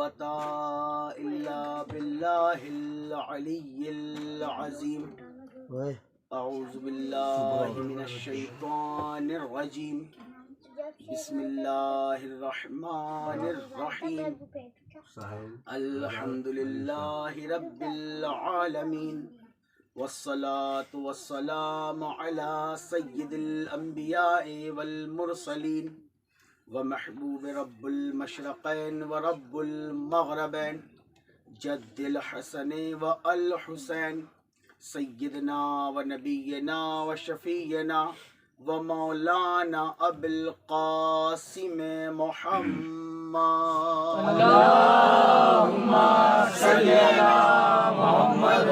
قوة إلا بالله العلي العظيم. أعوذ بالله من الشيطان الرجيم. بسم الله الرحمن الرحيم. الحمد لله رب العالمين، والصلاة والسلام على سيد الأنبياء والمرسلين، ومحبوب رب المشرقين ورب المغربين، جد الحسن والحسين، سيدنا ونبينا وشفينا ومولانا أبي القاسم محمد. اللهم صل على محمد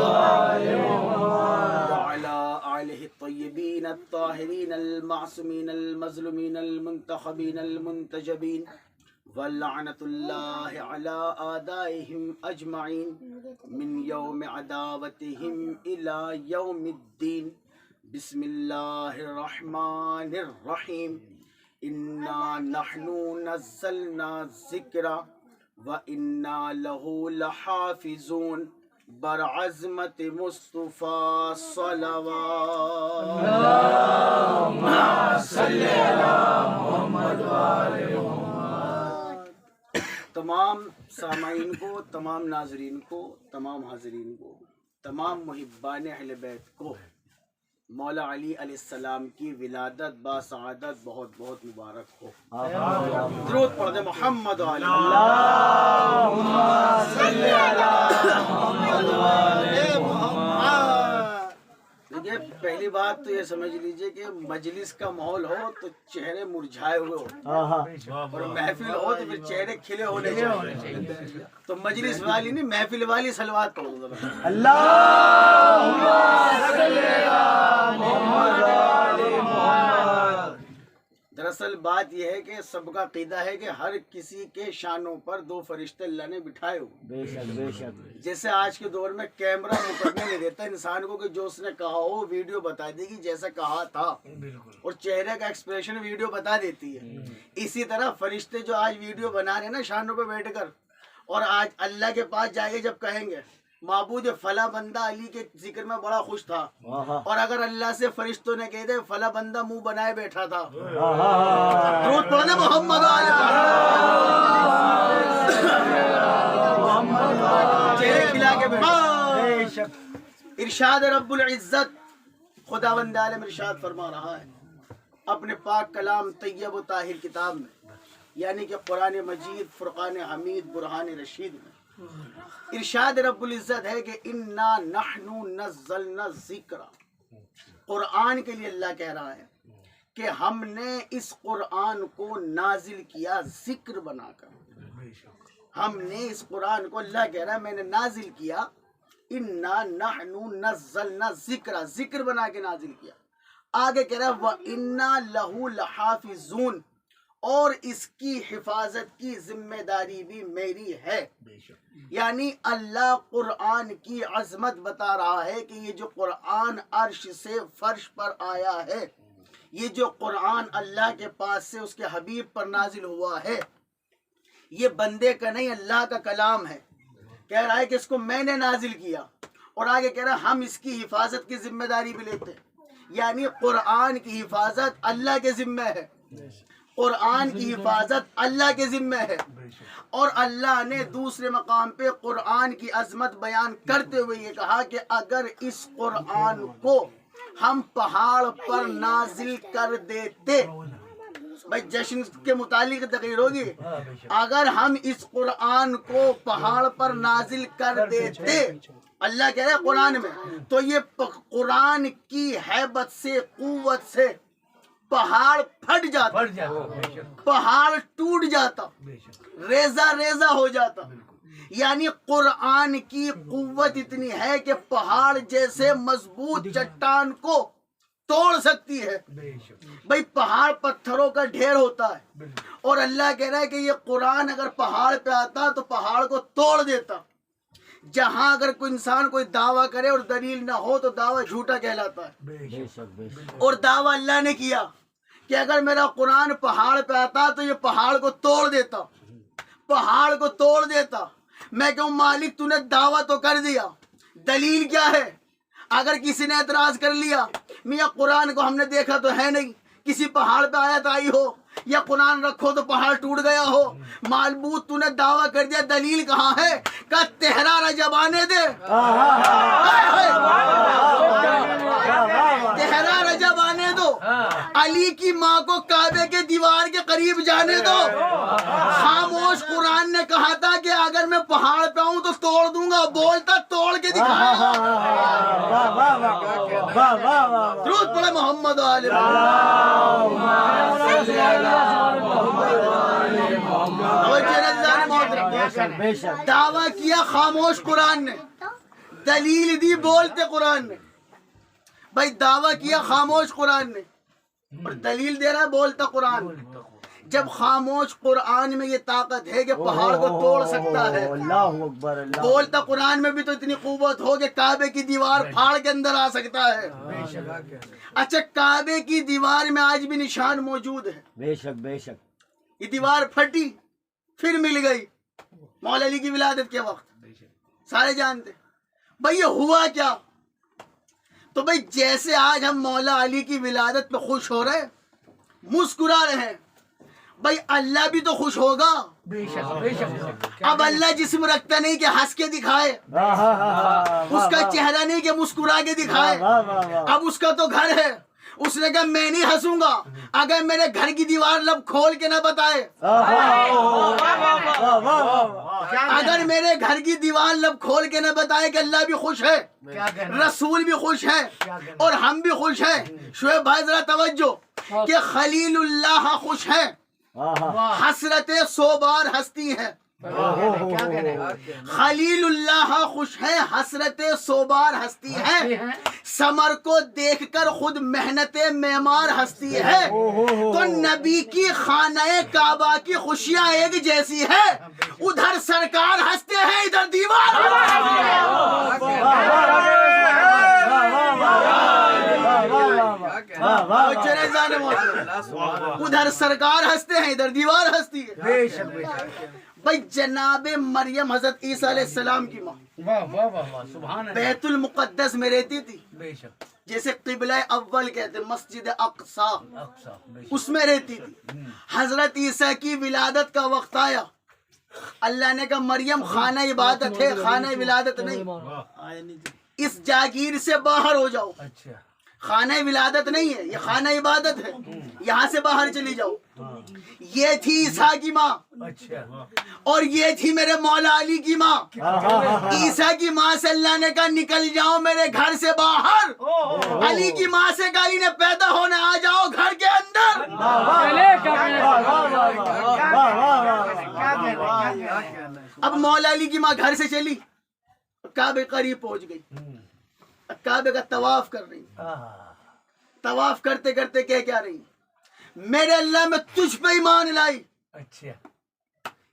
وعلى آله الطيبين الطاهرين المعصومين المظلومين المنتخبين المنتجبين، ولعنة الله على أعدائهم أجمعين من يوم عداوتهم إلى يوم الدين. بسم الله الرحمن الرحيم. إنا نحن نزلنا الذكر وإنا له لحافظون. برعظمت مصطفیٰ صلوات. اللهم صل على محمد وعلى محمد. تمام سامعین کو، تمام ناظرین کو، تمام حاضرین کو، تمام محبان اہل بیت کو مولا علی علیہ السلام کی ولادت با سعادت بہت بہت مبارک ہو. درود پڑھ دے محمد علی. اللهم صل على محمد وعلى محمد. دیکھیے، پہلی بات تو یہ سمجھ لیجئے کہ مجلس کا ماحول ہو تو چہرے مرجھائے ہوئے ہو، اور محفل ہو تو پھر چہرے کھلے ہونے چاہیے. تو مجلس والی نہیں، محفل والی صلوات پڑھو ذرا. اللهم صل على محمد وعلى محمد. دراصل بات یہ ہے کہ سب کا عقیدہ ہے کہ ہر کسی کے شانوں پر دو فرشتے اللہ نے بٹھائے ہوئے. بے شک بے شک. جیسے آج کے دور میں کیمرہ مقدمے نہیں دیتا انسان کو کہ جو اس نے کہا ہو ویڈیو بتا دے گی جیسا کہا تھا، اور چہرے کا ایکسپریشن ویڈیو بتا دیتی ہے. اسی طرح فرشتے جو آج ویڈیو بنا رہے ہیں نا شانوں پہ بیٹھ کر، اور آج اللہ کے پاس جائے جب کہیں گے معبود فلاں بندہ علی کے ذکر میں بڑا خوش تھا، اور اگر اللہ سے فرشتوں نے کہہ دے فلاں بندہ منہ بنائے بیٹھا تھا، درود پڑھنے محمد علیہ چہرے کھلا کے بیٹھا. ارشاد رب العزت خداوند عالم ارشاد فرما رہا ہے اپنے پاک کلام طیب و طاہر کتاب میں، یعنی کہ قرآن مجید فرقان حمید برہان رشید میں. ارشاد رب العزت ہے کہ انا نحن نزلنا الذکر. قرآن کے لیے اللہ کہہ رہا ہے کہ ہم نے اس قرآن کو نازل کیا ذکر بنا کر. ہم نے اس قرآن کو، اللہ کہہ رہا ہے میں نے نازل کیا. انا نحن نزلنا الذکر، ذکر بنا کے نازل کیا. آگے کہہ رہا ہے وَإِنَّا لَهُ لَحَافِظُونَ، اور اس کی حفاظت کی ذمہ داری بھی میری ہے. یعنی اللہ قرآن کی عظمت بتا رہا ہے کہ یہ جو قرآن عرش سے فرش پر آیا ہے، یہ جو قرآن اللہ کے پاس سے اس کے حبیب پر نازل ہوا ہے، یہ بندے کا نہیں اللہ کا کلام ہے. کہہ رہا ہے کہ اس کو میں نے نازل کیا، اور آگے کہہ رہا ہے ہم اس کی حفاظت کی ذمہ داری بھی لیتے ہیں. یعنی قرآن کی حفاظت اللہ کے ذمہ ہے، قرآن کی حفاظت اللہ کے ذمہ ہے. اور اللہ نے دوسرے مقام پہ قرآن کی عظمت بیان کرتے ہوئے یہ کہا کہ اگر اس قرآن کو ہم پہاڑ پر نازل کر دیتے، بھائی جشن کے متعلق تقریر ہوگی، اگر ہم اس قرآن کو پہاڑ پر نازل کر دیتے، اللہ کہہ رہے ہیں قرآن میں، تو یہ قرآن کی ہیبت سے، قوت سے پہاڑ پھٹ جاتا، پہاڑ ٹوٹ جاتا، ریزہ ریزہ ہو جاتا. یعنی قرآن کی قوت اتنی ہے کہ پہاڑ جیسے مضبوط چٹان کو توڑ سکتی ہے. بھئی پہاڑ پتھروں کا ڈھیر ہوتا ہے، اور اللہ کہہ رہا ہے کہ یہ قرآن اگر پہاڑ پہ آتا تو پہاڑ کو توڑ دیتا. جہاں اگر کوئی انسان کوئی دعویٰ کرے اور دلیل نہ ہو تو دعویٰ جھوٹا کہلاتا ہے. اور دعویٰ اللہ نے کیا کہ اگر میرا قرآن پہاڑ پہ آتا تو یہ پہاڑ کو توڑ دیتا. پہاڑ کو توڑ دیتا. میں کہوں مالک تو نے دعویٰ تو کر دیا, دلیل کیا ہے؟ اگر کسی نے اعتراض کر لیا میاں قرآن کو ہم نے دیکھا تو ہے نہیں, کسی پہاڑ پہ آیت آئی ہو یا قرآن رکھو تو پہاڑ ٹوٹ گیا ہو, معبود تو نے دعویٰ کر دیا, دلیل کہاں ہے؟ کہ تہرا رجب آنے دے, تہرا رجب آنے دو, علی کی ماں کو کعبے کے دیوار کے قریب جانے دو. خاموش قرآن نے کہا تھا کہ اگر میں پہاڑ پہ آؤں تو توڑ دوں گا, بولتا توڑ کے دکھایا. درود پڑھے محمد و آل محمد. دعویٰ کیا خاموش قرآن نے, دلیل دی بولتے قرآن نے. بھائی دعویٰ کیا خاموش قرآن نے اور دلیل دے رہا ہے بولتا قرآن. جب خاموش قرآن میں یہ طاقت ہے کہ پہاڑ کو توڑ سکتا ہے, اللہ اکبر, اللہ بولتا قرآن میں بھی تو اتنی قوت ہو کہ کعبے کی دیوار پھاڑ کے اندر آ سکتا ہے. اچھا کعبے کی دیوار میں آج بھی نشان موجود ہے. بے شک بے شک. یہ دیوار پھٹی پھر مل گئی مولا علی کی ولادت کے وقت, سارے جانتے. بھائی یہ ہوا کیا؟ تو بھائی جیسے آج ہم مولا علی کی ولادت پہ خوش ہو رہے, مسکرا رہے ہیں, بھائی اللہ بھی تو خوش ہوگا. اب اللہ جسم رکھتا نہیں کہ ہنس کے دکھائے, اس کا چہرہ نہیں کہ مسکرا کے دکھائے. اب اس کا تو گھر ہے, اس نے کہا میں نہیں ہنسوں گا اگر میرے گھر کی دیوار لب کھول کے نہ بتائے. اگر میرے گھر کی دیوار لب کھول کے نہ بتائے کہ اللہ بھی خوش ہے, رسول بھی خوش ہے اور ہم بھی خوش ہیں. شعیب بھائی ذرا توجہ کہ خلیل اللہ خوش ہے, حسرتیں 100 بار ہستی ہیں. خلیل اللہ خوش ہے, حسرتیں 100 بار ہستی ہے. ثمر کو دیکھ کر خود محنت معمار ہستی ہے. تو نبی کی خانہ کعبہ کی خوشیاں ایک جیسی ہے, ادھر سرکار ہنستے ہیں ادھر دیوار. ادھر سرکار ہنستے ہیں ادھر دیوار ہنستی ہے. بھائی جناب مریم حضرت عیسیٰ علیہ السلام کی ماں بیت المقدس میں رہتی تھی, جیسے قبلہ اول کہتے مسجد اقصی, اس میں رہتی تھی. حضرت عیسیٰ کی ولادت کا وقت آیا, اللہ نے کہا مریم خانہ عبادت ہے, خانہ ولادت نہیں, اس جاگیر سے باہر ہو جاؤ. خانہ ولادت نہیں ہے, یہ خانہ عبادت ہے, یہاں سے باہر چلی جاؤ. یہ تھی عیسیٰ کی ماں اور یہ تھی میرے مولا علی کی ماں. عیسیٰ کی ماں سے اللہ نے کہا نکل جاؤ میرے گھر سے باہر. علی کی ماں سے کہا علی نے پیدا ہونا, آ جاؤ گھر کے اندر. اب مولا علی کی ماں گھر سے چلی, کعبے قریب پہنچ گئی, کعبے کا طواف کر رہی. طواف کرتے کرتے کیا رہی, میرے اللہ میں تجھ پہ ایمان لائی.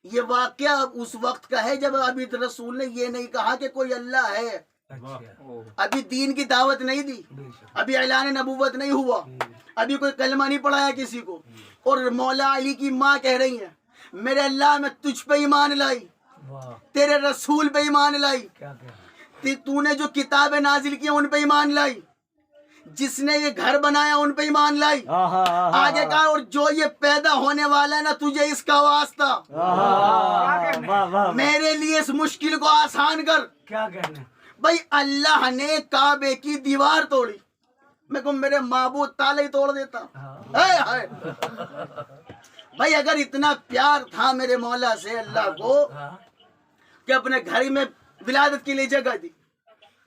یہ واقعہ اس وقت کا ہے جب ابھی رسول نے یہ نہیں کہا کہ کوئی اللہ ہے, ابھی دین کی دعوت نہیں دی, ابھی اعلان نبوت نہیں ہوا, ابھی کوئی کلمہ نہیں پڑھایا کسی کو. اور مولا علی کی ماں کہہ رہی ہیں میرے اللہ میں تجھ پہ ایمان لائی, تیرے رسول پہ ایمان لائی, تو نے جو کتابیں نازل کی ان پہ ایمان لائی, جس نے یہ گھر بنایا ان پہ ایمان لائی. آگے کہا اور جو یہ پیدا ہونے والا ہے نا تجھے اس کا واسطہ, میرے لیے اس مشکل کو آسان کر. بھائی اللہ نے کعبے کی دیوار توڑی, میں کہوں میرے معبود تالے ہی توڑ دیتا. بھائی اگر اتنا پیار تھا میرے مولا سے اللہ کو کہ اپنے گھر میں ولادت کے لیے جگہ دی,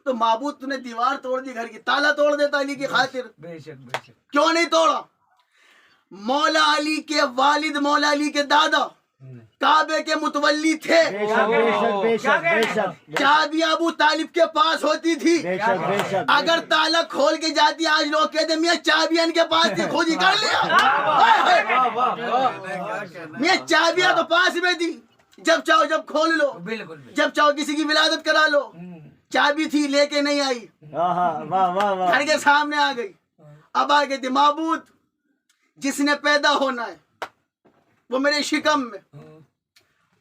تو معبود تو نے دیوار توڑ دی, گھر کی تالا توڑ دیتا علی کی خاطر. کیوں نہیں توڑا؟ مولا علی کے والد مولا علی کے دادا کعبے کے متولی تھے, چابیاں ابو طالب کے پاس ہوتی تھی. اگر تالا کھول کے جاتی, آج لوگ کہتے میاں چابیاں ان کے پاس تھی خود ہی کر لیا. میاں چابیاں تو پاس میں تھی, جب چاہو جب کھول لو, جب چاہو کسی کی ولادت کرا لو. چابی تھی لے کے نہیں آئی, گھر کے سامنے آ گئی. اب آ گئی تھی معبود جس نے پیدا ہونا ہے وہ میرے شکم میں,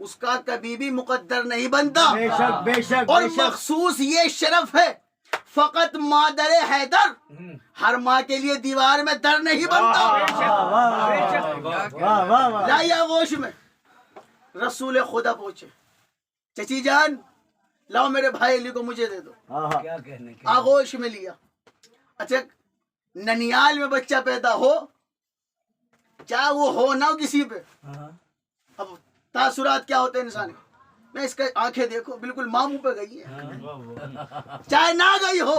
اس کا کبھی بھی مقدر نہیں بنتا، بے شک بے شک اور بے شک مخصوص یہ شرف ہے فقط مادر حیدر، ہر ماں کے لیے دیوار میں در نہیں بنتا۔ واہ واہ واہ لائی آغوش میں رسول خدا پہنچے، چچی جان لاؤ میرے بھائی علی کو مجھے دے دو، آغوش میں لیا۔ اچھا ننیال میں بچہ پیدا ہو، چاہے وہ ہو نہ ہو کسی پہ، اب تاثرات کیا ہوتے ہیں انسان کے، میں اس کا آنکھیں دیکھو بالکل ماموں پہ گئی ہے، چاہے نہ گئی ہو،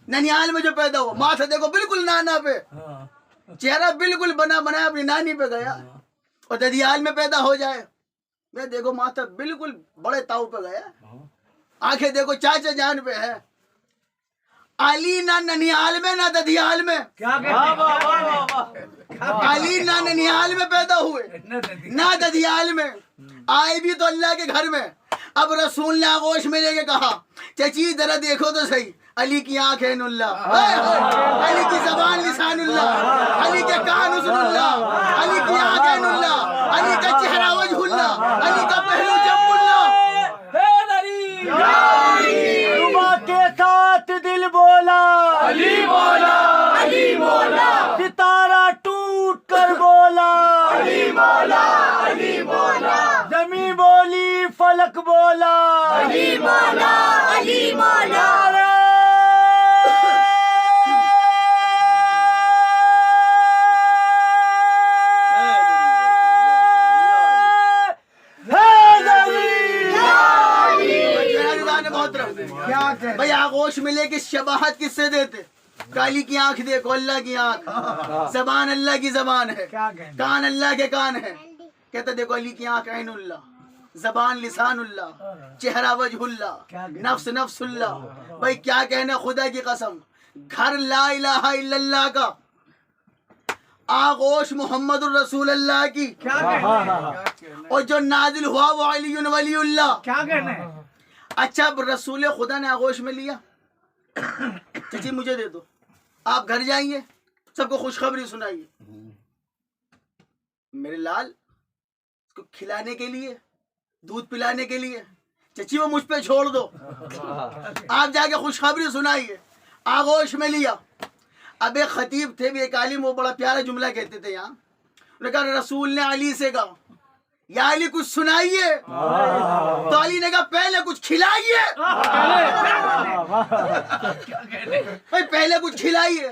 ننیال میں جو پیدا ہو ماں سے دیکھو بالکل نانا پہ، چہرہ بالکل بنا بنایا اپنی نانی پہ گیا، اور ددیال میں پیدا ہو جائے میں دیکھو ماتھا بالکل بڑے تاؤ پہ گیا، آنکھیں دیکھو چاچا جان پہ ہے۔ علی نہ ننیال میں نہ ددیال میں، علی نہ ننیال میں پیدا ہوئے نہ ددیال میں، آئے بھی تو اللہ کے گھر میں۔ اب رسول نے آغوش میں لے کے کہا چچی ذرا دیکھو تو صحیح، علی کی آنکھ عین اللہ، علی کی زبان لسان اللہ، علی کے کان اذن اللہ، علی کی آنکھ عین اللہ، علی کا چہرہ وجہ اللہ، علی کا پہلو جنب اللہ۔ صبح کے ساتھ دل بولا علی مولا علی مولا ستارہ ٹوٹ کر بولا علی مولا علی مولا زمین بولی فلک بولا علی مولا علی مولا بھائی آغوش میں لے کے شباہت کس سے دیتے، کالی کی آنکھ دیکھو اللہ کی آنکھ، زبان اللہ کی زبان ہے، کان اللہ کے کان ہے، کہتا دیکھو علی کی آنکھ عین اللہ، زبان لسان اللہ، چہرہ وجہ اللہ، نفس نفس اللہ۔ بھائی کیا کہنا، خدا کی قسم گھر لا الہ الا اللہ کا، آغوش محمد الرسول اللہ کی، اور جو نازل ہوا وہ علی ولی اللہ۔ اچھا اب رسول خدا نے آغوش میں لیا، چچی مجھے دے دو، آپ گھر جائیں گے سب کو خوشخبری سنائیے، میرے لال اس کو کھلانے کے لیے دودھ پلانے کے لیے چچی وہ مجھ پہ چھوڑ دو، آپ جا کے خوشخبری سنائیے۔ آغوش میں لیا، اب ایک خطیب تھے بھی ایک عالم، وہ بڑا پیارا جملہ کہتے تھے یہاں، انہوں نے کہا رسول نے علی سے کہا یا علی کچھ سنائیے، تو علی نے کہا پہلے کچھ کھلائیے، پہلے کچھ کھلائیے۔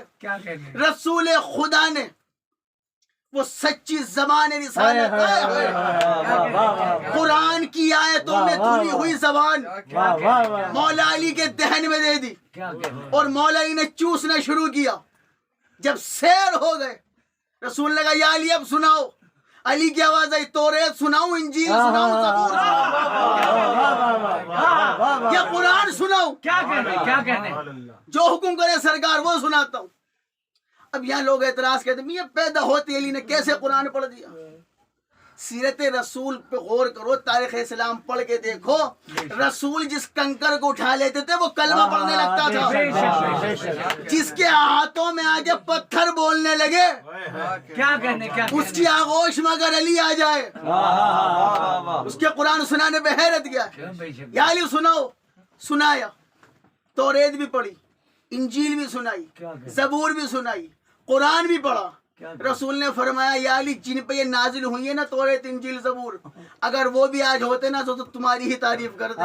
رسول خدا نے وہ سچی زبان رسالت، قرآن کی آیتوں میں دھلی ہوئی زبان مولا علی کے دہن میں دے دی، اور مولا علی نے چوسنا شروع کیا۔ جب سیر ہو گئے رسول نے کہا یا علی اب سناؤ، علی کی آواز آئی توریت سناؤں، انجیل سناؤں، زبور یا قرآن سناؤں، کیا کہنے جو حکم کرے سرکار وہ سناتا ہوں۔ اب یہاں لوگ اعتراض کہتے ہیں یہ پیدا ہوتے علی نے کیسے قرآن پڑھ دیا؟ سیرت رسول پہ غور کرو، تاریخ اسلام پڑھ کے دیکھو، رسول جس کنکر کو اٹھا لیتے تھے وہ کلمہ پڑھنے لگتا تھا، جس کے ہاتھوں میں آگے پتھر بولنے لگے، کیا کہنے اس کی آغوش میں اگر علی آ جائے اس کے قرآن سنانے پہ حیرت گیا، یا علی سناؤ، سنایا، توریت بھی پڑھی، انجیل بھی سنائی، زبور بھی سنائی، قرآن بھی پڑھا۔ رسول نے فرمایا یا علی جن پہ یہ نازل ہوئی ہے نا توریت انجیل زبور، اگر وہ بھی آج ہوتے نا تو تمہاری ہی تعریف کرتے،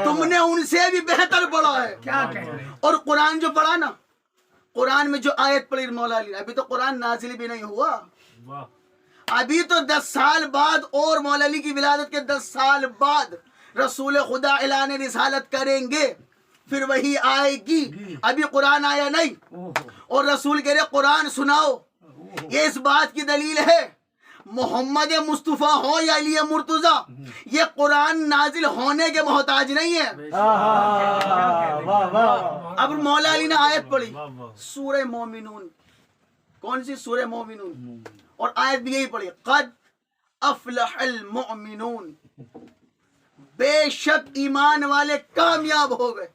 تم نے ان سے بھی بہتر پڑھا ہے۔ اور قرآن جو پڑھا نا، قرآن میں جو آیت پڑھی مولا علی، ابھی تو قرآن نازل بھی نہیں ہوا، ابھی تو 10 سال بعد، اور مولا علی کی ولادت کے 10 سال بعد رسول خدا اعلان رسالت کریں گے، پھر وہی آئے گی، ابھی قرآن آیا نہیں، اور رسول کہہ رہے قرآن سناؤ۔ یہ اس بات کی دلیل ہے محمد مصطفیٰ ہو یا علی مرتضی، یہ قرآن نازل ہونے کے محتاج نہیں ہے۔ اب مولا علی نے آیت پڑھی سورہ مومنون، کون سی؟ سورہ مومنون، اور آیت بھی یہی پڑھی قد افلح المؤمنون، بے شک ایمان والے کامیاب ہو گئے۔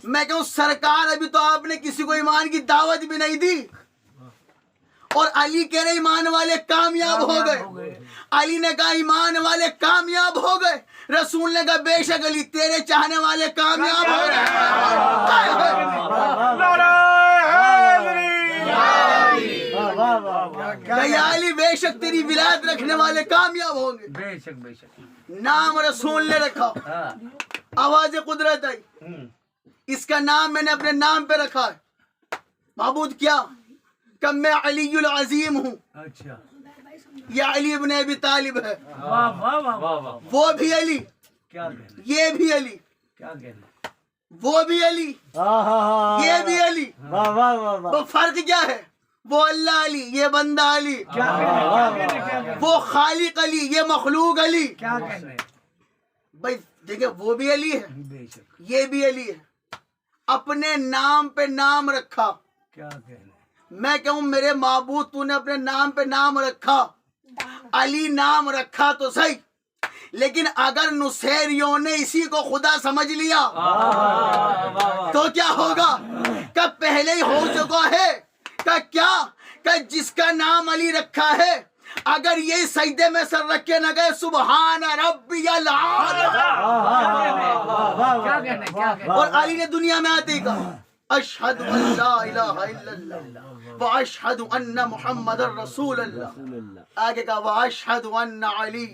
میں کہوں سرکار ابھی تو آپ نے کسی کو ایمان کی دعوت بھی نہیں دی، اور علی کہہ رہے ایمان والے کامیاب ہو گئے. علی نے کہا ایمان والے کامیاب ہو گئے. رسول نے کہا بے شک علی تیرے چاہنے والے کامیاب ہو گئے. یا علی بے شک تیری ولایت رکھنے والے کامیاب ہوں گے. بے شک بے شک. نام رسول نے رکھا. آواز قدرت آئی. اس کا نام میں نے اپنے نام پہ رکھا ہے. معبود کیا کہ میں علی العظیم ہوں. اچھا. یہ علی ابن ابی طالب ہے. واہ واہ واہ واہ. وہ بھی علی, کیا کہنا, یہ بھی علی. کیا کہنا. وہ بھی علی, یہ بھی علی. وہ فرق کیا ہے؟ وہ اللہ علی, یہ بندہ علی. کیا کہنا. وہ خالق علی, یہ مخلوق علی. کیا کہنا. بھائی دیکھیں وہ بھی علی ہے, بے شک. یہ بھی علی ہے. اپنے نام پہ نام رکھا. کیا کہنا. میں کہوں میرے معبود تو نے اپنے نام پہ نام رکھا, علی نام رکھا تو صحیح, لیکن اگر نصیریوں نے اسی کو خدا سمجھ لیا تو کیا ہوگا؟ کہ پہلے ہی ہو چکا ہے. کہ کیا کہ جس کا نام علی رکھا ہے اگر یہ سجدے میں سر رکھ کے نہ گئے سبحان ربی العالی, کیا کہنا. کیا کہنا. اور علی نے دنیا میں آتے ہی کہا اشہد ان لا الہ الا اللہ واشہد ان محمد رسول اللہ. آگے کہا واشہد ان علی.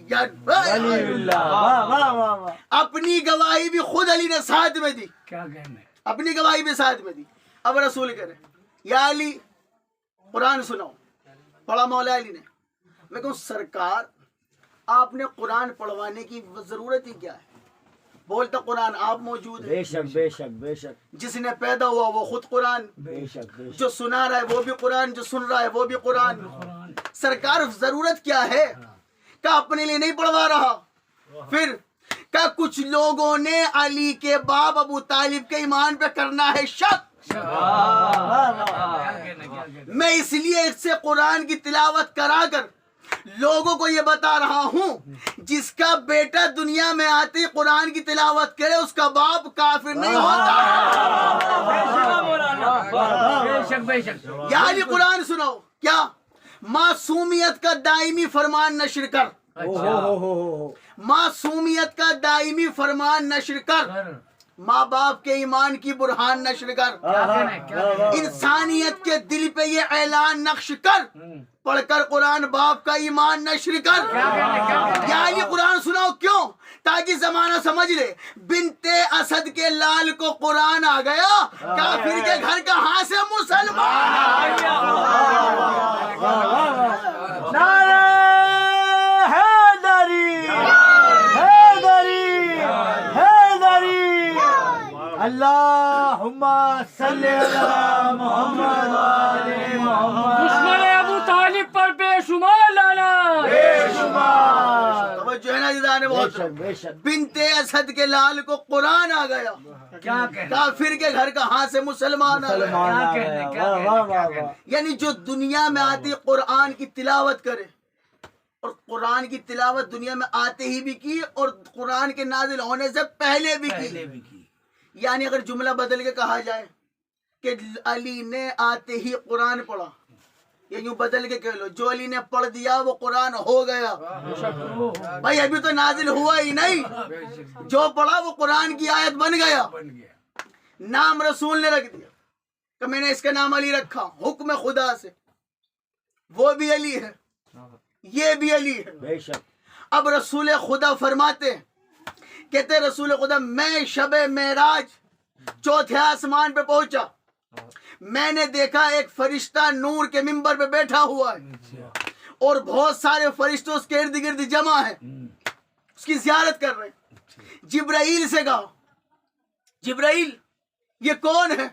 اپنی گواہی بھی خود علی نے ساتھ میں دی. کیا کہنا. اپنی گواہی بھی ساتھ میں دی. اب رسول کرے یا علی قرآن سناؤ. پڑھا مولا علی نے. میں کہوں سرکار آپ نے قرآن پڑھوانے کی ضرورت ہی کیا ہے؟ بولتا قرآن آپ موجود ہیں. بے شک بے شک بے شک. جس نے پیدا ہوا وہ خود قرآن, بے شک بے شک. جو سنا رہا ہے وہ بھی قرآن, جو سن رہا ہے وہ بھی قرآن. سرکار ضرورت کیا ہے کہ اپنے لیے نہیں پڑھوا رہا. پھر کہ کچھ لوگوں نے علی کے باپ ابو طالب کے ایمان پہ کرنا ہے شک. میں اس لیے اس سے قرآن کی تلاوت کرا کر لوگوں کو یہ بتا رہا ہوں جس کا بیٹا دنیا میں آتے قرآن کی تلاوت کرے اس کا باپ کافر نہیں ہوتا. یا علی قرآن سناؤ. کیا معصومیت کا دائمی فرمان نشر کر. معصومیت کا دائمی فرمان نشر کر. ماں باپ کے ایمان کی برہان نشر کر. انسانیت کے دل پہ یہ اعلان نقش کر. پڑھ کر قرآن باپ کا ایمان نشر کر. یا علی قرآن سناؤ. کیوں؟ تاکہ زمانہ سمجھ لے بنت اسد کے لال کو قرآن آ گیا, کافر کے گھر کہاں سے مسلمان. اللہم صلی علی محمد وآل محمد. دشمن ابو طالب پر بے شمار لانا. بے شمار. توجہ ہے نا جدانے بے بہت. شک بے شک. بنت اسد کے لال کو قرآن آ گیا, کیا کہنا. کافر کے گھر کہاں سے مسلمان آ گئے. مسلمان آ گئے. واہ واہ واہ واہ. یعنی جو دنیا میں آتی قرآن کی تلاوت کرے, اور قرآن کی تلاوت دنیا میں آتے ہی بھی کی اور قرآن کے نازل ہونے سے پہلے بھی کی. یعنی اگر جملہ بدل کے کہا جائے کہ علی نے آتے ہی قرآن پڑھا, یا یوں بدل کے کہہ لو جو علی نے پڑھ دیا وہ قرآن ہو گیا. بھائی ابھی تو نازل ہوا ہی نہیں, جو پڑھا وہ قرآن کی آیت بن گیا. نام رسول نے رکھ دیا کہ میں نے اس کا نام علی رکھا حکم خدا سے. وہ بھی علی ہے, یہ بھی علی ہے. بے شک. اب رسول خدا فرماتے ہیں, کہتے رسول خدا میں شب معراج چوتھے آسمان پہ پہنچا, میں نے دیکھا ایک فرشتہ نور کے منبر پہ بیٹھا ہوا ہے اور بہت سارے فرشتے اس کے ارد گرد جمع ہیں, اس کی زیارت کر رہے ہیں. جبرائیل سے کہا جبرائیل یہ کون ہے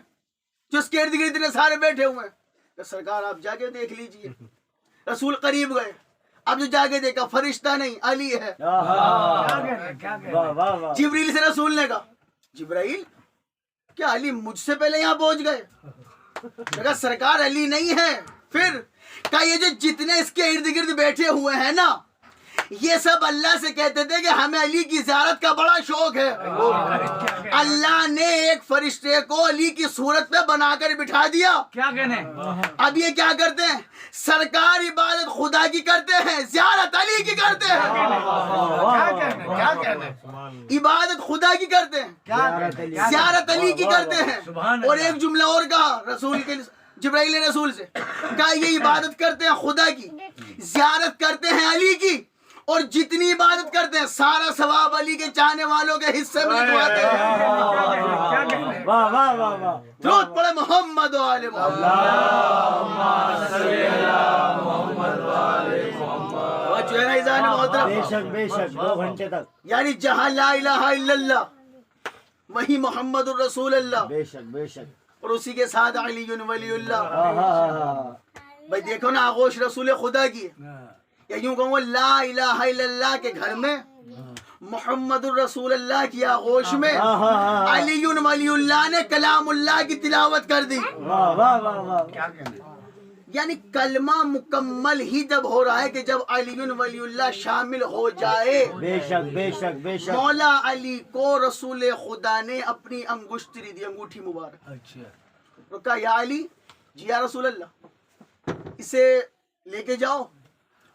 جو اس کے ارد گرد اتنے سارے بیٹھے ہوئے ہیں؟ کہ سرکار آپ جا کے دیکھ لیجئے. رسول قریب گئے, اب جو جا کے دیکھا فرشتہ نہیں علی ہے. جبریل سے رسول نے کہا جبرائیل کیا علی مجھ سے پہلے یہاں پہنچ گئے؟ کہا سرکار علی نہیں ہے. پھر کہا یہ جو جتنے اس کے ارد گرد بیٹھے ہوئے ہیں نا یہ سب اللہ سے کہتے تھے کہ ہمیں علی کی زیارت کا بڑا شوق ہے. اللہ نے ایک فرشتے کو علی کی صورت پہ بنا کر بٹھا دیا. کیا کہنے اب یہ کیا کرتے ہیں؟ سرکار عبادت خدا کی کرتے ہیں، زیارت علی کی کرتے ہیں. کیا کہنے عبادت خدا کی کرتے ہیں، زیارت علی کی کرتے ہیں. اور ایک جملہ اور کہا رسول کے جبرائیل نے رسول سے کہا یہ عبادت کرتے ہیں خدا کی، زیارت کرتے ہیں علی کی، اور جتنی عبادت کرتے ہیں سارا ثواب علی کے چاہنے والوں کے حصے میں لکھواتے ہیں. واہ واہ واہ واہ. درود پڑھے محمد و آل محمد. توجہ ہے نا عزیزان محترم؟ بے شک بے شک 2 گھنٹے تک. یعنی جہاں لا الہ الا اللہ وہی محمد الرسول اللہ، بے شک بے شک. اور اسی کے ساتھ علی ولی اللہ. ہاں ہاں ہاں. بھائی دیکھو نا آغوش رسول خدا کی ہے. یا یوں کہوں لا الہ الا اللہ کے گھر میں محمد الرسول اللہ کی آغوش میں علی ولی اللہ نے کلام اللہ کی تلاوت کر دی. واہ واہ واہ واہ. یعنی کلمہ مکمل ہی جب ہو رہا ہے کہ جب علی ولی اللہ شامل ہو جائے. بے شک بے شک بے شک. مولا علی کو رسول خدا نے اپنی انگشتری دی، انگوٹھی مبارک. اور کہا یا علی، جی یا رسول اللہ، اسے لے کے جاؤ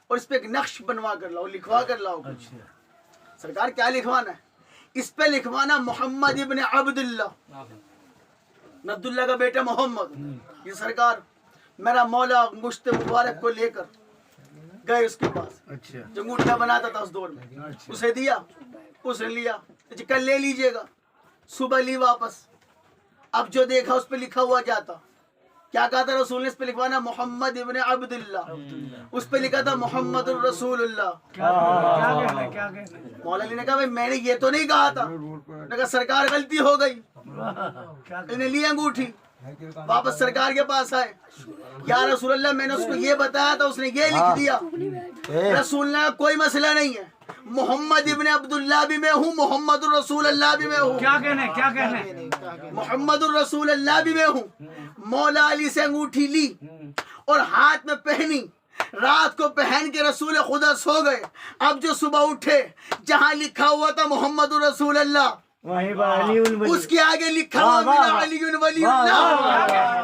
اور اس پہ ایک نقش بنوا کر لاؤ، لکھوا کر لاؤ. سرکار کیا لکھوانا ہے؟ اس پہ لکھوانا محمد ابن عبداللہ، عبداللہ کا بیٹا محمد. یہ سرکار میرا مولا انگشت مبارک کو لے کر گئے اس کے پاس، جو انگوٹھا بناتا تھا اس دور میں، اسے دیا، اس نے لیا. کل لے لیجئے گا. صبح لی واپس. اب جو دیکھا اس پہ لکھا ہوا کیا تھا؟ کیا کہا تھا رسول نے؟ اس پہ لکھوانا محمد ابن عبداللہ، اس پہ لکھا تھا محمد الرسول اللہ. مولا علی نے کہا بھائی میں نے یہ تو نہیں کہا تھا. نے کہا سرکار غلطی ہو گئی. انہیں لی انگوٹھی، واپس سرکار کے پاس آئے. یا رسول اللہ میں نے اس کو یہ بتایا تھا، اس نے یہ لکھ دیا. رسول نے کوئی مسئلہ نہیں ہے، محمد ابن عبداللہ بھی میں ہوں، محمد الرسول اللہ بھی میں ہوں. کیا کہنے محمد الرسول اللہ بھی میں ہوں. مولا علی سے انگوٹھی لی اور ہاتھ میں پہنی. رات کو پہن کے رسول خدا سو گئے. اب جو صبح اٹھے جہاں لکھا ہوا تھا محمد الرسول اللہ، وہیں پر علی الولی. اس کے آگے لکھا ہوا میرا علی ولی اللہ.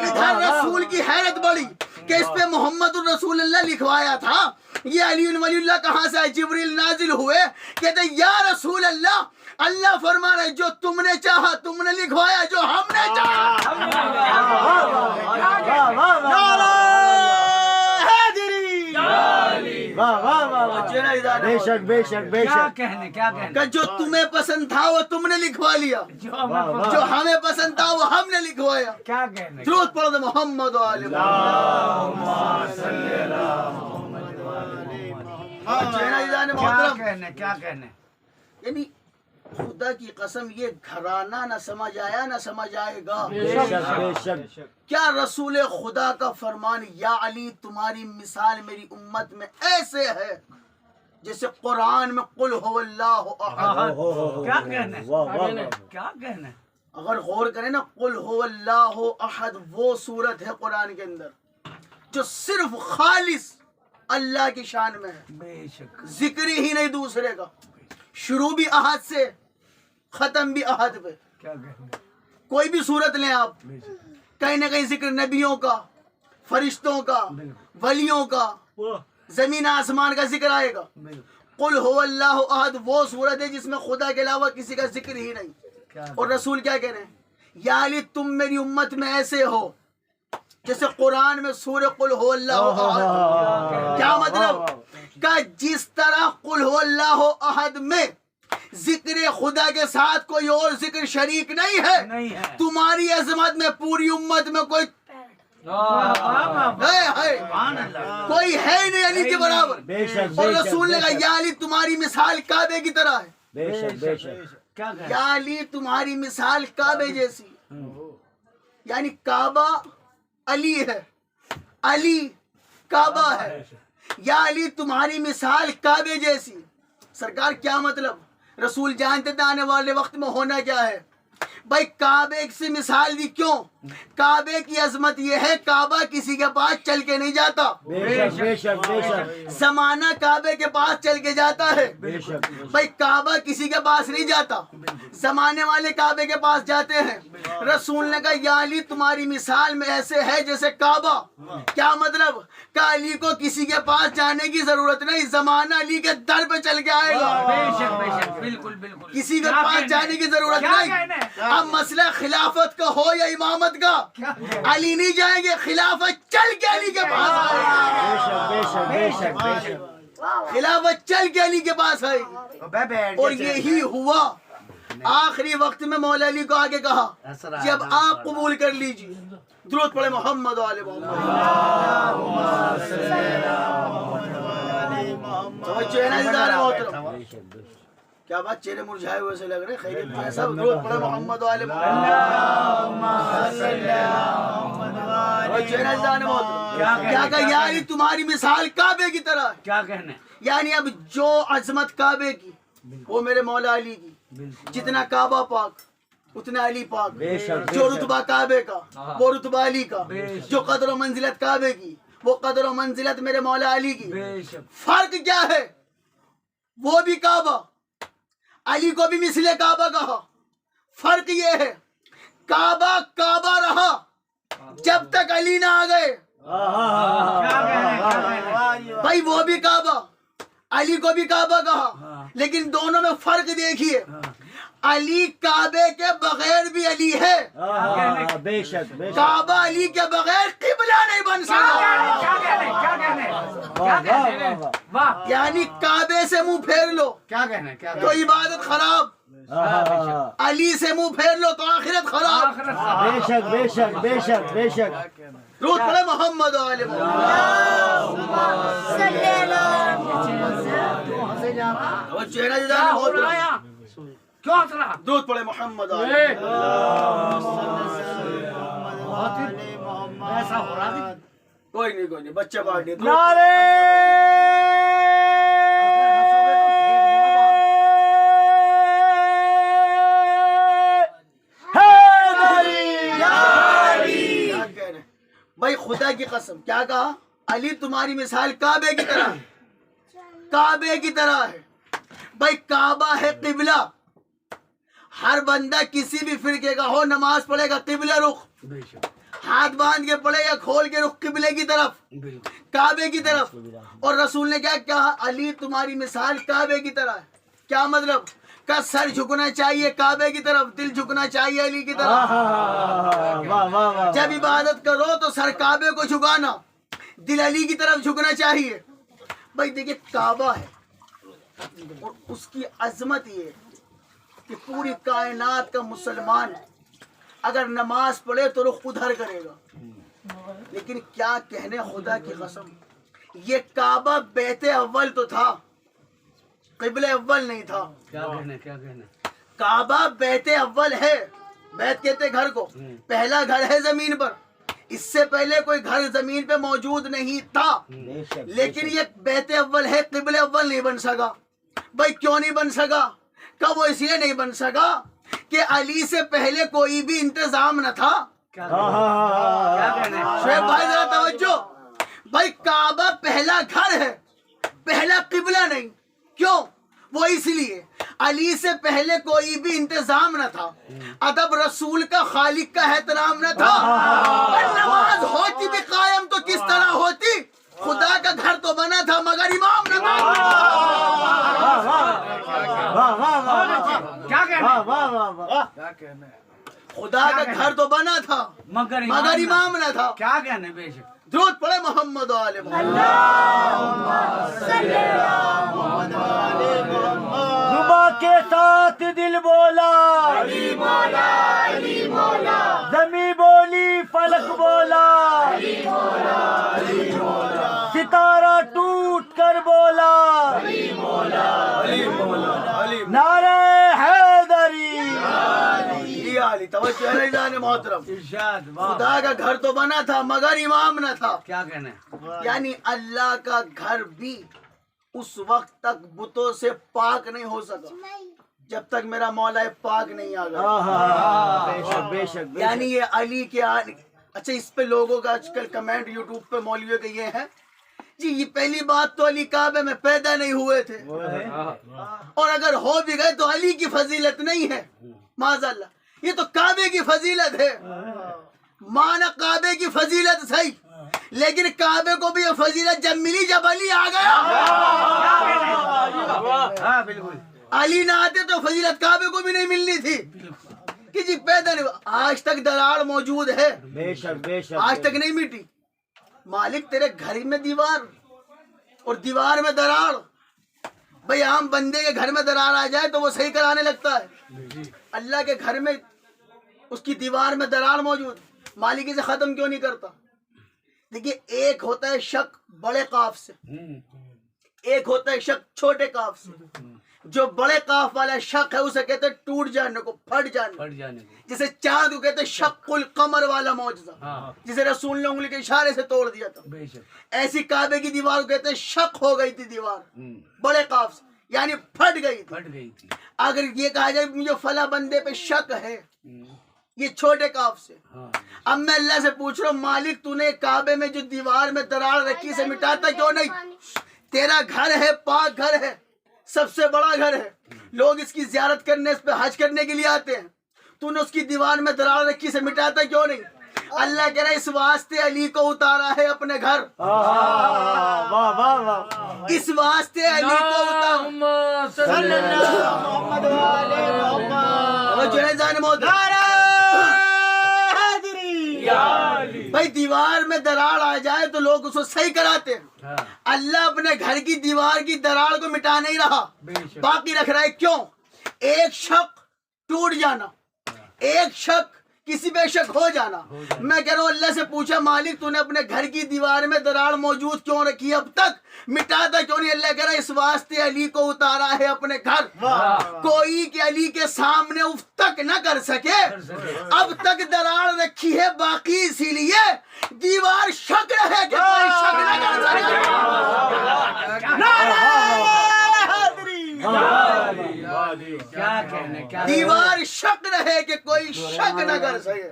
ادھر رسول کی حیرت بڑی کہ اس پہ محمد الرسول اللہ لکھوایا تھا، یہ علی ولی اللہ کہاں سے آئے؟ جبریل نازل ہوئے، کہتے یا رسول اللہ، اللہ فرما رہے جو تم نے چاہا تم نے لکھوایا، جو ہم نے چاہا. واہ واہ واہ. واہ واہ واہ واہ. بے شک بے شک بے شک. کیا کہنے کہ جو تمہیں پسند تھا وہ تم نے لکھوا لیا، جو ہمیں پسند تھا وہ ہم نے لکھوایا. کیا کہنے درود پڑھو تو محمد و آل محمد. کیا کہنے یعنی خدا کی قسم یہ گھرانہ نہ سمجھ آیا نہ سمجھ آئے گا. بے شک بے شک. کیا رسول خدا کا فرمان یا علی تمہاری مثال میری امت میں ایسے ہے جیسے قرآن میں قل هو اللہ احد. کیا کہنے واہ واہ واہ. کیا کہنے اگر غور کریں نا، قل هو اللہ احد وہ صورت ہے قرآن کے اندر جو صرف خالص اللہ کی شان میں ہے، بے شک ذکر ہی نہیں دوسرے کا. شروع بھی احد سے، ختم بھی احد پہ. کیا کہنے کوئی بھی صورت لیں آپ، کہیں نہ کہیں ذکر نبیوں کا، فرشتوں کا، ولیوں کا، زمین آسمان کا ذکر آئے گا. قل هو اللہ احد وہ صورت ہے جس میں خدا کے علاوہ کسی کا ذکر ہی نہیں. اور رسول کیا کہہ رہے ہیں؟ یا علی تم میری امت میں ایسے ہو جیسے قرآن میں سورہ قل هو اللہ احد. کیا مطلب؟ کہ جس طرح قل هو اللہ احد میں ذکر خدا کے ساتھ کوئی اور ذکر شریک نہیں ہے، تمہاری عظمت میں پوری امت میں کوئی کوئی ہے نہیں علی کے برابر. بے شک اور بے شک. رسول نے کہا یا علی تمہاری مثال کعبے کی طرح ہے. بے شک بے شک. یا علی تمہاری مثال کعبے جیسی. یعنی کعبہ علی ہے، علی کعبہ ہے. یا علی تمہاری مثال کعبے جیسی. سرکار کیا مطلب؟ رسول جانتے تھے آنے والے وقت میں ہونا کیا ہے. بھائی کعبے سے مثال دی کیوں؟ کعبے کی عظمت یہ ہے کعبہ کسی کے پاس چل کے نہیں جاتا، بے شک بے شک بے شک زمانہ کعبے کے پاس چل کے جاتا ہے۔ بے شک بھائی کعبہ کسی کے پاس نہیں جاتا، زمانے والے کعبے کے پاس جاتے ہیں۔ رسول نے کہا یا علی تمہاری مثال میں ایسے ہے جیسے کعبہ۔ کیا مطلب؟ کہ علی کو کسی کے پاس جانے کی ضرورت نہیں، زمانہ علی کے در پہ چل کے آئے گا، بے شک بالکل بالکل کسی کے پاس جانے کی ضرورت نہیں۔ اب مسئلہ خلافت کا ہو یا امامت کا، علی نہیں جائیں گے، خلافت چل کے علی کے پاس آئے گی، بے شک بے شک بے شک خلافت چل کے علی کے پاس آئے گی۔ اور یہی ہوا۔ آخری وقت میں مولا علی کو آگے کہا جب آپ قبول کر لیجیے، درود پڑھے محمد و آل محمد۔ توجہ ہے نا عزیزان محترم؟ کیا بات، چہرے مرجھائے ہوئے سے لگ رہے، خیریت ہے سب؟ درود پڑھے محمد و آل محمد۔ توجہ ہے نا عزیزان محترم؟ کیا کہا یا علی تمہاری مثال کعبے کی طرح ہے۔ کیا کہنا ہے؟ یعنی اب جو عظمت کعبے کی وہ میرے مولا علی کی، جتنا کعبہ پاک اتنا علی پاک، بے شک جو رتبہ کعبے کا وہ رتبہ علی کا، جو قدر و منزلت کعبے کی وہ قدر و منزلت میرے مولا علی کی۔ بے شک فرق کیا ہے؟ وہ بھی کعبہ، علی کو بھی مثل کعبہ کہا۔ فرق یہ ہے کعبہ کعبہ رہا جب تک علی نہ آ گئے۔ بھائی وہ بھی کعبہ، علی کو بھی کعبہ کہا، لیکن دونوں میں فرق دیکھیے، علی کعبے کے بغیر بھی علی ہے، بے شک بے شک کعبہ علی کے بغیر قبلہ نہیں بن سکتا۔ واہ یعنی کعبے سے منہ پھیر لو کیا کہنا ہے؟ کیا تو عبادت خراب، علی سے منہ پھیر لو تو آخرت خراب۔ بے شک بے شک بے شک بے شک درود پڑھے محمد و آل محمد۔ چہرہ جدار محترم، کیوں ہنس رہا؟ درود پڑھے محمد و آل محمد۔ ایسا ہو رہا ہے کوئی نہیں کوئی نہیں، بچے باہر نہیں۔ نعرے بھائی خدا کی قسم کیا کہا؟ علی تمہاری مثال کعبے کی طرح ہے، کعبے کی طرح ہے۔ بھائی کعبہ ہے قبلہ، ہر بندہ کسی بھی فرقے کا ہو نماز پڑھے گا قبلہ رخ، بے شک ہاتھ باندھ کے پڑھے یا کھول کے رخ قبلے کی طرف، بالکل کعبے کی طرف۔ اور رسول نے کیا کہا؟ علی تمہاری مثال کعبے کی طرح ہے۔ کیا مطلب؟ کا سر جھکنا چاہیے کعبے کی طرف، دل جھکنا چاہیے علی کی طرف۔ واہ واہ واہ جب عبادت کرو تو سر کعبے کو جھکانا، دل علی کی طرف جھکنا چاہیے۔ بھائی دیکھیں کعبہ ہے اور اس کی عظمت یہ ہے کہ پوری کائنات کا مسلمان اگر نماز پڑھے تو رخ ادھر کرے گا، لیکن کیا کہنے خدا کی قسم، یہ کعبہ بیت اول تو تھا، قبلہ اول نہیں تھا۔ کیا کہنا ہے؟ کیا کہنا ہے؟ کعبہ بیت اول ہے، بیت کہتے گھر کو، پہلا گھر ہے زمین پر، اس سے پہلے کوئی گھر زمین پہ موجود نہیں تھا، بے شک لیکن یہ بیت اول ہے، قبلہ اول نہیں بن سکا۔ بھائی کیوں نہیں بن سکا؟ کہ وہ اس لیے نہیں بن سکا کہ علی سے پہلے کوئی بھی انتظام نہ تھا۔ کیا کہنا ہے؟ شعیب بھائی ذرا توجہ، بھائی کعبہ پہلا گھر ہے، پہلا قبلہ نہیں۔ کیوں؟ وہ اس لیے علی سے پہلے کوئی بھی انتظام نہ تھا، ادب رسول کا خالق کا احترام نہ تھا، نماز ہوتی بھی قائم تو کس طرح ہوتی؟ خدا کا گھر تو بنا تھا مگر امام نہ تھا۔ واہ واہ واہ کیا کہنا ہے؟ واہ واہ واہ خدا کا گھر تو بنا تھا مگر مگر امام نہ تھا۔ کیا کہنا ہے؟ بے شک درود پڑھے محمد و آل محمد۔ زباں کے ساتھ دل بولا زمیں بولی فلک بولا ستارہ ٹوٹ کر بولا نعرے حیدری۔ یہ علی توجہ ہے عزیزان محترم، ارشاد واہ خدا کا گھر تو بنا تھا مگر امام نہ تھا۔ کیا کہنا ہے؟ یعنی اللہ کا گھر بھی اس وقت تک بتوں سے پاک نہیں ہو سکا جب تک میرا مولا پاک نہیں آ گیا. بے شک بے شک بے یعنی یہ علی کے اچھا اس پہ لوگوں کا آج کل کمنٹ یوٹیوب پہ مولویوں کے یہ ہے جی یہ پہلی بات تو علی کعبے میں پیدا نہیں ہوئے تھے اور اگر ہو بھی گئے تو علی کی فضیلت نہیں ہے معاذ اللہ یہ تو کعبے کی فضیلت ہے مانا کعبے کی فضیلت صحیح لیکن کعبے کو بھی یہ فضیلت جب ملی جب علی آ گیا ہاں بالکل علی نہ آتے تو فضیلت کعبے کو بھی نہیں ملنی تھی کہ جی پیدا نہیں ہوا. آج تک دراڑ موجود ہے بے شک بے شک آج تک نہیں مٹی. مالک تیرے گھر میں دیوار اور دیوار میں دراڑ بھئی عام بندے کے گھر میں دراڑ آ جائے تو وہ صحیح کرانے لگتا ہے اللہ کے گھر میں اس کی دیوار میں دراڑ موجود مالک اسے ختم کیوں نہیں کرتا. دیکھیے ایک ہوتا ہے شک بڑے قاف سے ایک ہوتا ہے شک چھوٹے قاف سے جو بڑے قاف والا شک ہے اسے کہتے ہیں ٹوٹ جانے کو پھٹ جانے جسے چاند کو کہتے ہیں شق القمر والا معجزہ جسے رسول نے انگلی کے اشارے سے توڑ دیا تھا ایسی کعبے کی دیوار کو کہتے ہیں شق ہو گئی تھی دیوار بڑے قاف سے یعنی پھٹ گئی تھی. اگر یہ کہا جائے مجھے فلاں بندے پہ شک ہے یہ چھوٹے قاف سے. اب میں اللہ سے پوچھ رہا ہوں مالک تو نے کعبے میں جو دیوار میں دراڑ رکھی سے مٹاتا کیوں نہیں. تیرا گھر ہے پاک گھر ہے سب سے بڑا گھر ہے لوگ اس کی زیارت کرنے اس پہ حج کرنے کے لیے آتے ہیں تو نے اس کی دیوار میں دراڑ رکھی سے مٹاتا کیوں نہیں. اللہ کہہ رہا ہے اس واسطے علی کو اتارا ہے اپنے گھر اس واسطے علی کو بھائی دیوار میں دراڑ آ جائے تو لوگ اس کو صحیح کراتے ہیں. اللہ اپنے گھر کی دیوار کی دراڑ کو مٹا نہیں رہا باقی رکھ رہا ہے. کیوں ایک شک ٹوٹ جانا ایک شک کسی پہ شک ہو جانا. میں کہہ رہا ہوں اللہ سے پوچھا مالک تو نے اپنے گھر کی دیوار میں دراڑ موجود کیوں رکھی اب تک مٹاتا کیوں نہیں. اللہ کہہ رہا ہے اس واسطے علی کو اتارا ہے اپنے گھر کوئی کہ علی کے سامنے اف تک نہ کر سکے اب تک دراڑ رکھی ہے باقی اسی لیے دیوار شک رہے کہ کوئی شک نہ کر سکے دیوار شک رہے کہ کوئی شک نہ کر سکے.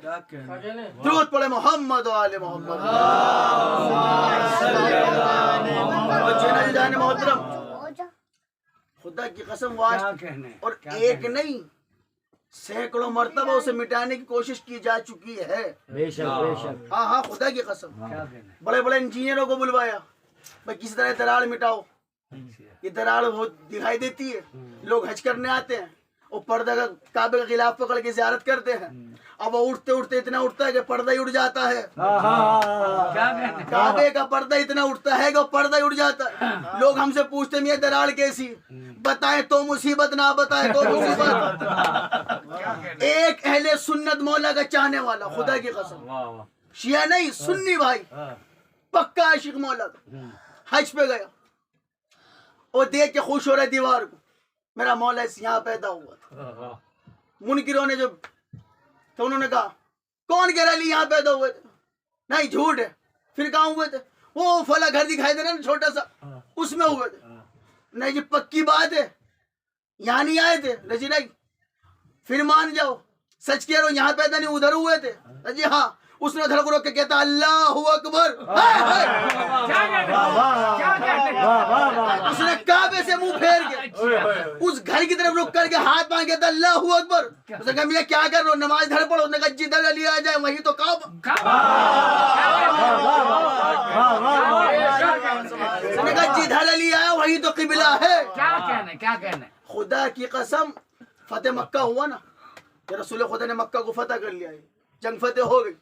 درود پڑھے محمد و آل محمد. محترم خدا کی قسم اور ایک نہیں سینکڑوں مرتبہ اسے مٹانے کی کوشش کی جا چکی ہے. بے شک بے شک ہاں خدا کی قسم بڑے بڑے انجینئروں کو بلوایا بھائی کسی طرح دراڑ مٹاؤ. یہ دراڑ بہت دکھائی دیتی ہے لوگ حج کرنے آتے ہیں وہ پردہ کا کعبے کا غلاف پکڑ کے زیارت کرتے ہیں اب وہ اٹھتے اٹھتے اتنا اٹھتا ہے کہ پردہ ہی اڑ جاتا ہے. کعبے کا پردہ اتنا اٹھتا ہے کہ پردہ ہی اڑ جاتا ہے. لوگ ہم سے پوچھتے ہیں یہ دراڑ کیسی بتائیں تو مصیبت نہ بتائیں تو مصیبت. ایک اہل سنت مولا کا چاہنے والا خدا کی قسم شیعہ نہیں سنی بھائی پکا عاشق مولا کا حج پہ گیا وہ دیکھ کے خوش ہو رہا ہے دیوار کو میرا مولا اس یہاں پیدا ہوا تھا. منکروں نے جب تو انہوں نے کہا کون کہہ رہا علی یہاں پیدا ہوئے تھے نہیں جھوٹ ہے. پھر کہاں ہوئے تھے وہ فلاں گھر دکھائی دے رہا نا چھوٹا سا اس میں ہوئے تھے. نہیں جی پکی بات ہے یہاں نہیں آئے تھے. جی نہیں پھر مان جاؤ سچ کہہ رہا ہوں یہاں پیدا نہیں ادھر ہوئے تھے. جی ہاں اس نے ادھر کو روک کے کہتا اللہ اکبر. اس نے کعبے سے منہ پھیر کے اس گھر کی طرف رک کر کے ہاتھ مانگ کہتا اللہ اکبر. اس نے کہا میں کیا کر رہا ہوں نماز گھر پڑھو. اس نے کہا جدھر علی آ جائے وہی تو کعبہ. اس نے کہا جدھر علی آیا وہی تو قبلہ ہے. کیا کہنا خدا کی قسم فتح مکہ ہوا نا کہ رسول خدا نے مکہ کو فتح کر لیا ہے جنگ فتح ہو گئی.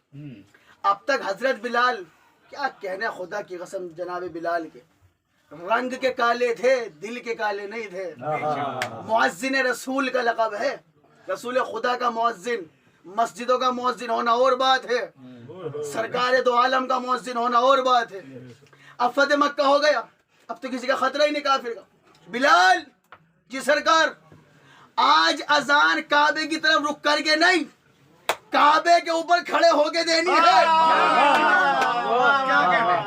اب تک حضرت بلال کیا کہنے خدا کی قسم جناب بلال کے رنگ کے کالے تھے دل کے کالے نہیں تھے. مؤذن رسول کا لقب ہے رسول خدا کا مؤذن. مسجدوں کا مؤذن ہونا اور بات ہے سرکار دو عالم کا مؤذن ہونا اور بات ہے. اب فتح مکہ ہو گیا اب تو کسی کا خطرہ ہی نہیں کافر کا. بلال جی سرکار آج اذان کعبے کی طرف رک کر کے نہیں کعبے کے اوپر کھڑے ہو کے دینی ہے.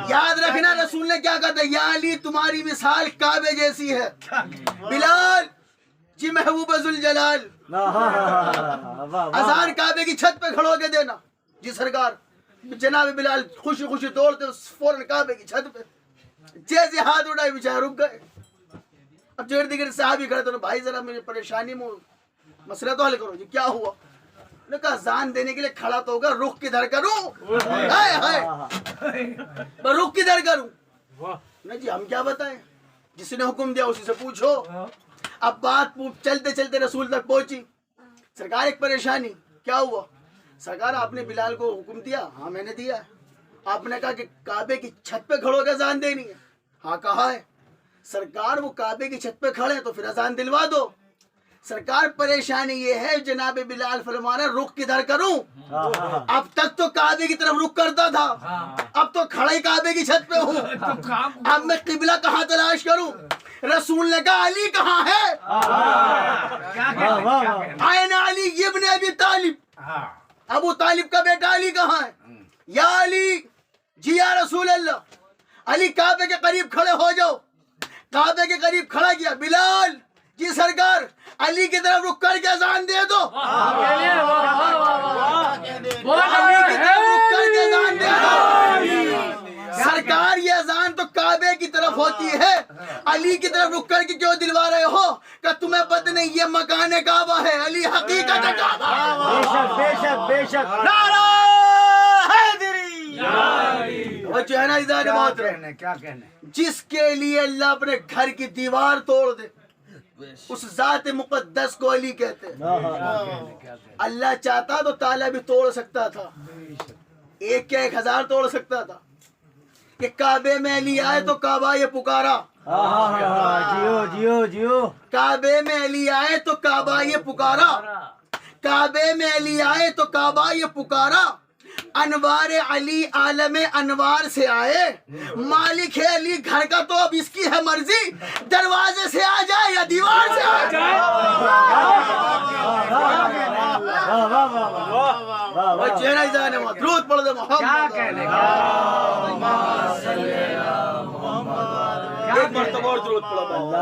یاد رکھنا رسول نے کیا کہا تھا یا علی تمہاری مثال کعبے جیسی ہے. بلال جی محبوب ذوالجلال اذان کعبے کی چھت پہ کھڑو کے دینا. جی سرکار. جناب بلال خوشی خوشی دوڑتے فوراً کعبے کی چھت پہ جیسے ہاتھ اٹھائے بیچارے رک گئے. اب جو ارد گرد صحابی کھڑے تو بھائی ذرا مجھے پریشانی میں مسئلہ تو حل کرو. جی کیا ہوا؟ نے کہا اذان دینے کے لیے کھڑا تو ہوگا, رخ کدھر کروں؟ ہائے ہائے میں رخ کدھر کروں؟ نہیں جی ہم کیا بتائیں, جس نے حکم دیا اسی سے پوچھو. اب بات چلتے چلتے رسول تک پہنچی. سرکار ایک پریشانی. کیا ہوا؟ سرکار آپ نے بلال کو حکم دیا. ہاں میں نے دیا. آپ نے کہا کہ کعبے کی چھت پہ کھڑو کے اذان دینی ہے. ہاں کہا ہے. سرکار وہ کعبے کی چھت پہ کھڑے تو پھر اذان دلوا دو. سرکار پریشانی یہ ہے جناب بلال فرمانا رخ کدھر کروں؟ اب تک تو کعبے کی طرف رخ کرتا تھا, اب تو کھڑا ہی کعبے کی چھت پہ ہوں. اب میں قبلہ کہاں تلاش کروں؟ رسول نے کہا علی کہاں ہے؟ آئین علی ابن ابی طالب, ابو طالب کا بیٹا علی کہاں ہے؟ یا علی. جی یا رسول اللہ. علی کعبے کے قریب کھڑے ہو جاؤ. کعبے کے قریب کھڑا کیا. بلال. جی سرکار. علی کی طرف رک کر کے اذان دے دو. علی کی طرف رک کر کے اذان دے دو. سرکار یہ اذان تو کعبے کی طرف ہوتی ہے, علی کی طرف رک کر کے کیوں دلوا رہے ہو؟ کہ تمہیں پتہ نہیں یہ مکان کعبہ ہے, علی حقیقت کعبہ. بے شک بے شک بے شک. نعرہ حیدری. وہ جو ہے نا ادارے کیا کہنا ہے؟ جس کے لیے اللہ اپنے گھر کی دیوار توڑ دے اس ذات مقدس کو علی کہتے ہیں. اللہ چاہتا تو تالا بھی توڑ سکتا تھا, ایک کیا 1000 توڑ سکتا تھا. کہ کعبے میں علی آئے تو کعبہ یہ پکارا. جیو جیو جیو. کعبے میں علی آئے تو کعبہ یہ پکارا. کعبے میں علی آئے تو کعبہ یہ پکارا. انوار علی عالم انوار سے آئے, مالک ہے علی گھر کا تو اب اس کی ہے مرضی, دروازے سے آ جائے یا دیوار سے آ جائے. درود پڑھ دے محمد. ایک مرتبہ اور درود پڑھو.